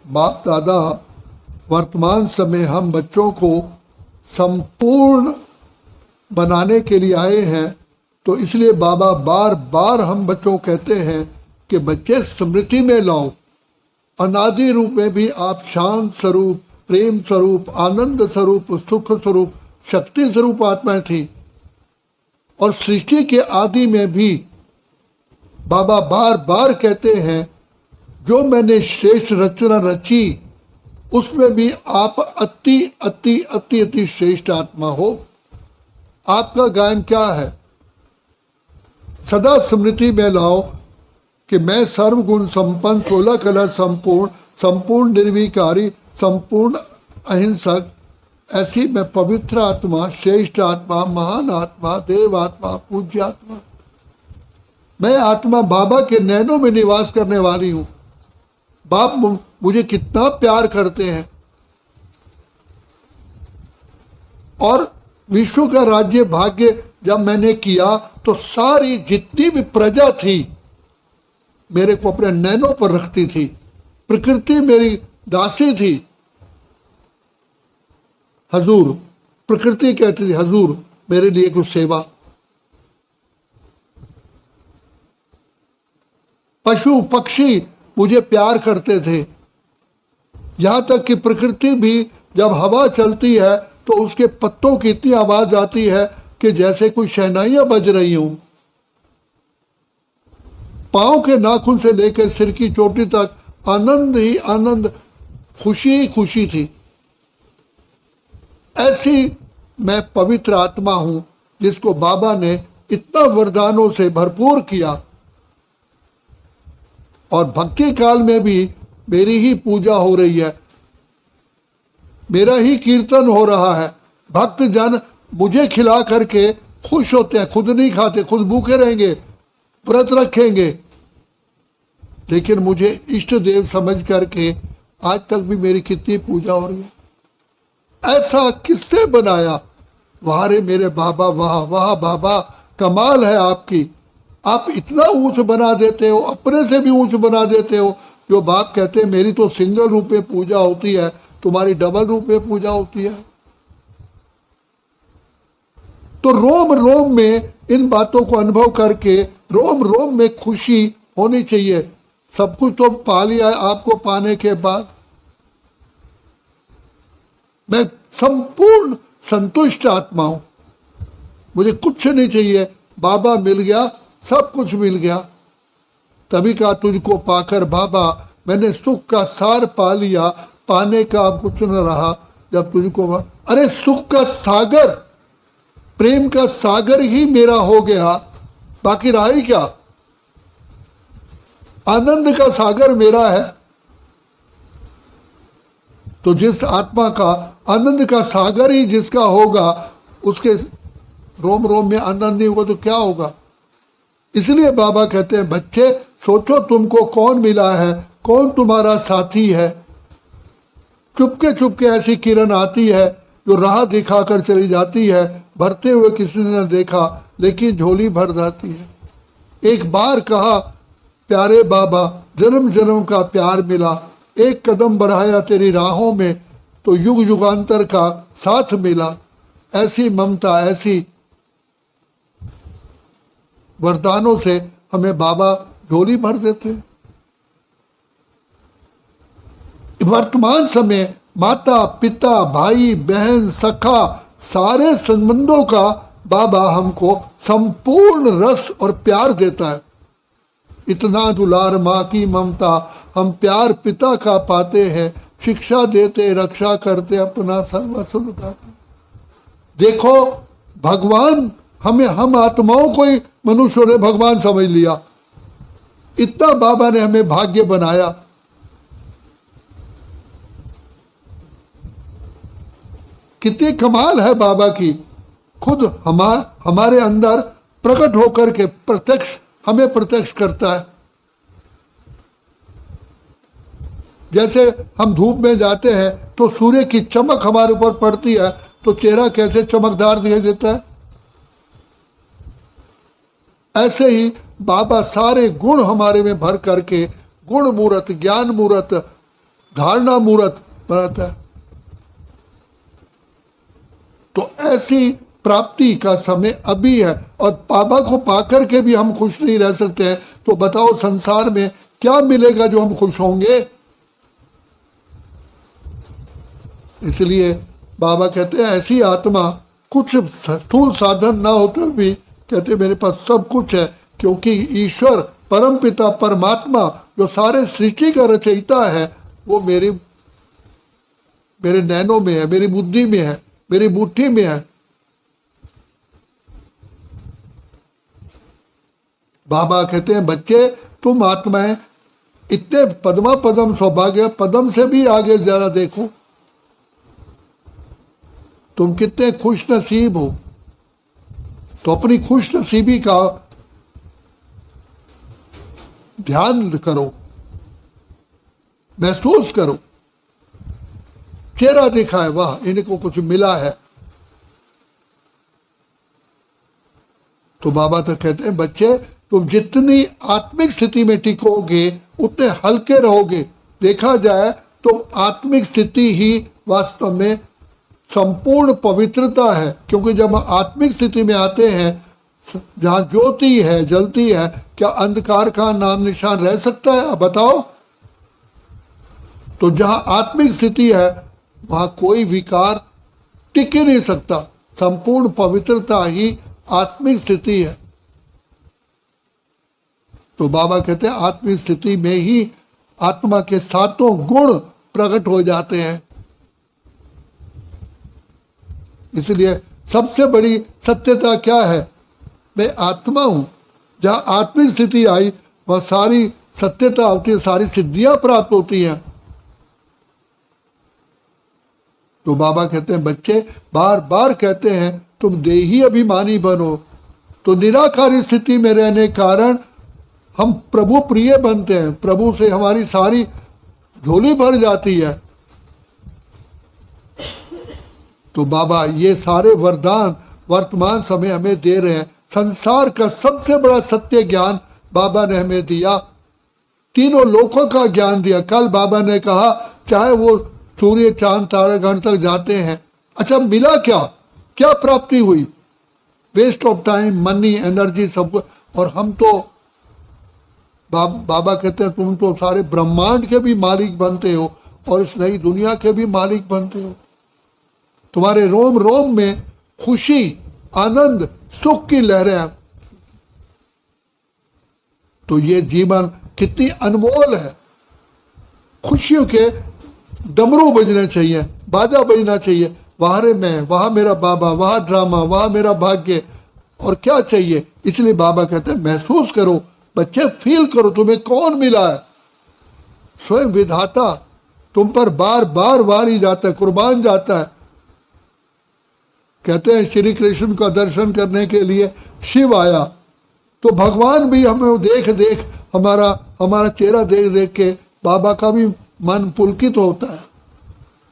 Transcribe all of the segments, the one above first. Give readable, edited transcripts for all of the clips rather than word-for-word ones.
बाप दादा वर्तमान समय हम बच्चों को संपूर्ण बनाने के लिए आए हैं, तो इसलिए बाबा बार बार हम बच्चों को कहते हैं कि बच्चे स्मृति में लाओ, अनादि रूप में भी आप शांत स्वरूप, प्रेम स्वरूप, आनंद स्वरूप, सुख स्वरूप, शक्ति स्वरूप आत्माएं थी। और सृष्टि के आदि में भी बाबा बार बार कहते हैं जो मैंने श्रेष्ठ रचना रची उसमें भी आप अति अति अति अति श्रेष्ठ आत्मा हो। आपका गायन क्या है? सदा स्मृति में लाओ कि मैं सर्वगुण संपन्न, 16 कला संपूर्ण, संपूर्ण निर्विकारी, संपूर्ण अहिंसक, ऐसी मैं पवित्र आत्मा, श्रेष्ठ आत्मा, महान आत्मा, देव आत्मा, पूज्य आत्मा, मैं आत्मा बाबा के नैनों में निवास करने वाली हूं। बाप मुझे कितना प्यार करते हैं। और विश्व का राज्य भाग्य जब मैंने किया तो सारी जितनी भी प्रजा थी मेरे को अपने नैनों पर रखती थी। प्रकृति मेरी दासी थी। हजूर, प्रकृति कहती थी हजूर मेरे लिए कुछ सेवा। पशु पक्षी मुझे प्यार करते थे। यहां तक कि प्रकृति भी जब हवा चलती है तो उसके पत्तों की इतनी आवाज आती है कि जैसे कोई शहनाइयां बज रही हूं। पांव के नाखून से लेकर सिर की चोटी तक आनंद ही आनंद, खुशी ही खुशी थी। ऐसी मैं पवित्र आत्मा हूं जिसको बाबा ने इतना वरदानों से भरपूर किया। और भक्ति काल में भी मेरी ही पूजा हो रही है, मेरा ही कीर्तन हो रहा है। भक्त जन मुझे खिला करके खुश होते हैं, खुद नहीं खाते, खुद भूखे रहेंगे, व्रत रखेंगे, लेकिन मुझे इष्ट देव समझ करके आज तक भी मेरी कितनी पूजा हो रही है। ऐसा किससे बनाया? वाह रे मेरे बाबा, वाह वाह बाबा, कमाल है आपकी। आप इतना ऊंच बना देते हो, अपने से भी ऊंच बना देते हो। जो बाप कहते हैं मेरी तो सिंगल रूप में पूजा होती है, तुम्हारी डबल रूप में पूजा होती है। तो रोम रोम में इन बातों को अनुभव करके रोम रोम में खुशी होनी चाहिए। सब कुछ तो पा लिया है आपको पाने के बाद। मैं संपूर्ण संतुष्ट आत्मा हूं, मुझे कुछ नहीं चाहिए। बाबा मिल गया, सब कुछ मिल गया। तभी कहा तुझको पाकर बाबा मैंने सुख का सार पा लिया, पाने का अब कुछ न रहा। जब तुझको अरे सुख का सागर, प्रेम का सागर ही मेरा हो गया, बाकी रहा ही क्या? आनंद का सागर मेरा है। तो जिस आत्मा का आनंद का सागर ही जिसका होगा, उसके रोम रोम में आनंद नहीं होगा तो क्या होगा? इसलिए बाबा कहते हैं बच्चे सोचो तुमको कौन मिला है, कौन तुम्हारा साथी है। चुपके चुपके ऐसी किरण आती है जो राह दिखाकर चली जाती है, भरते हुए किसी ने न देखा लेकिन झोली भर जाती है। एक बार कहा प्यारे बाबा जन्म जन्म का प्यार मिला, एक कदम बढ़ाया तेरी राहों में तो युग युगांतर का साथ मिला। ऐसी ममता, ऐसी वरदानों से हमें बाबा झोली भर देते हैं। वर्तमान समय माता पिता भाई बहन सखा सारे संबंधों का बाबा हमको संपूर्ण रस और प्यार देता है। इतना दुलार माँ की ममता हम प्यार पिता का पाते हैं, शिक्षा देते, रक्षा करते, अपना सर्वस्व लुटाते। देखो भगवान हमें, हम आत्माओं को ही मनुष्यों ने भगवान समझ लिया। इतना बाबा ने हमें भाग्य बनाया। कितनी कमाल है बाबा की। खुद हमारे अंदर प्रकट होकर के प्रत्यक्ष हमें प्रत्यक्ष करता है। जैसे हम धूप में जाते हैं तो सूर्य की चमक हमारे ऊपर पड़ती है तो चेहरा कैसे चमकदार दिखाई देता है। ऐसे ही बाबा सारे गुण हमारे में भर करके, गुण मूर्त, ज्ञान मूर्त, धारणा मूर्त बनाता है। तो ऐसी प्राप्ति का समय अभी है, और बाबा को पाकर के भी हम खुश नहीं रह सकते हैं, तो बताओ संसार में क्या मिलेगा जो हम खुश होंगे। इसलिए बाबा कहते हैं ऐसी आत्मा, कुछ स्थूल साधन ना होते भी कहते मेरे पास सब कुछ है, क्योंकि ईश्वर परम पिता परमात्मा जो सारे सृष्टि का रचयिता है वो मेरे नैनों में है, मेरी बुद्धि में है, मेरी मुट्ठी में है। बाबा कहते हैं बच्चे तुम आत्माएं इतने पद्मा पदम सौभाग्य, पदम से भी आगे ज्यादा देखो, तुम कितने खुश नसीब हो। तो अपनी खुश नसीबी का ध्यान करो, महसूस करो। चेहरा देखा है, वाह इनको कुछ मिला है। तो बाबा तो कहते हैं बच्चे तुम जितनी आत्मिक स्थिति में टिकोगे उतने हल्के रहोगे। देखा जाए तो आत्मिक स्थिति ही वास्तव में संपूर्ण पवित्रता है, क्योंकि जब हम आत्मिक स्थिति में आते हैं जहाँ ज्योति है, जलती है, क्या अंधकार का नाम निशान रह सकता है? आप बताओ। तो जहाँ आत्मिक स्थिति है वहाँ कोई विकार टिक ही नहीं सकता। संपूर्ण पवित्रता ही आत्मिक स्थिति है। तो बाबा कहते हैं आत्मिक स्थिति में ही आत्मा के सातों गुण प्रकट हो जाते हैं। इसलिए सबसे बड़ी सत्यता क्या है? मैं आत्मा हूं। जहां आत्मिक स्थिति आई वह सारी सत्यता होती है, सारी सिद्धियां प्राप्त होती हैं। तो बाबा कहते हैं बच्चे बार बार कहते हैं तुम देही अभिमानी बनो। तो निराकारी स्थिति में रहने के कारण हम प्रभु प्रिय बनते हैं, प्रभु से हमारी सारी झोली भर जाती है। तो बाबा ये सारे वरदान वर्तमान समय हमें दे रहे हैं। संसार का सबसे बड़ा सत्य ज्ञान बाबा ने हमें दिया, तीनों लोकों का ज्ञान दिया। कल बाबा ने कहा चाहे वो सूर्य चांद तारागण तक जाते हैं, अच्छा मिला क्या? क्या प्राप्ति हुई? Waste of time, money, energy, सब कुछ। और हम तो बाबा कहते हैं तुम तो सारे ब्रह्मांड के भी मालिक बनते हो और इस नई दुनिया के भी मालिक बनते हो। तुम्हारे रोम रोम में खुशी, आनंद, सुख की लहरें हैं। तो ये जीवन कितनी अनमोल है। खुशियों के डमरू बजने चाहिए, बाजा बजना चाहिए। वहां रे मैं, वहां मेरा बाबा, वहां ड्रामा, वहां मेरा भाग्य। और क्या चाहिए? इसलिए बाबा कहते हैं महसूस करो बच्चे, फील करो तुम्हें कौन मिला है। स्वयं विधाता तुम पर बार बार वारी जाता है, कुर्बान जाता है। कहते हैं श्री कृष्ण का दर्शन करने के लिए शिव आया, तो भगवान भी हमें देख देख, हमारा चेहरा देख देख के बाबा का भी मन पुलकित होता है।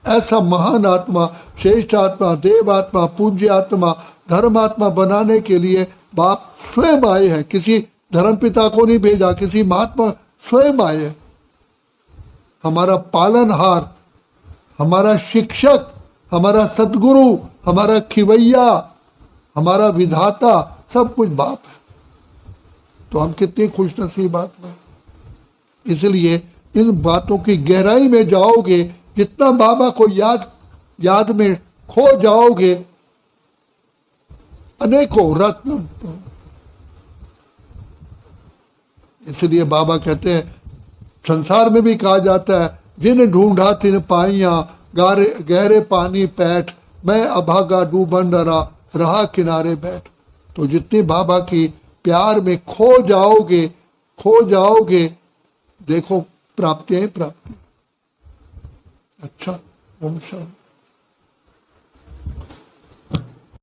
ऐसा महान आत्मा, श्रेष्ठ आत्मा, देव आत्मा, पूज्य आत्मा, धर्मात्मा बनाने के लिए बाप स्वयं आए हैं। किसी धर्मपिता को नहीं भेजा, किसी महात्मा, स्वयं आए। हमारा पालनहार, हमारा शिक्षक, हमारा सदगुरु, हमारा खिवैया, हमारा विधाता, सब कुछ बाप है। तो हम कितनी खुशनसीब आत्मा। इसलिए इन बातों की गहराई में जाओगे, जितना बाबा को याद में खो जाओगे, अनेकों रत्न। इसलिए बाबा कहते हैं संसार में भी कहा जाता है जिन ढूंढा तिन पाइया, गहरे पानी पैठ, मैं अभागा डूबन डरा, रहा किनारे बैठ। तो जितनी बाबा की प्यार में खो जाओगे, देखो प्राप्तियां ही प्राप्ति। अच्छा, ओम शांति।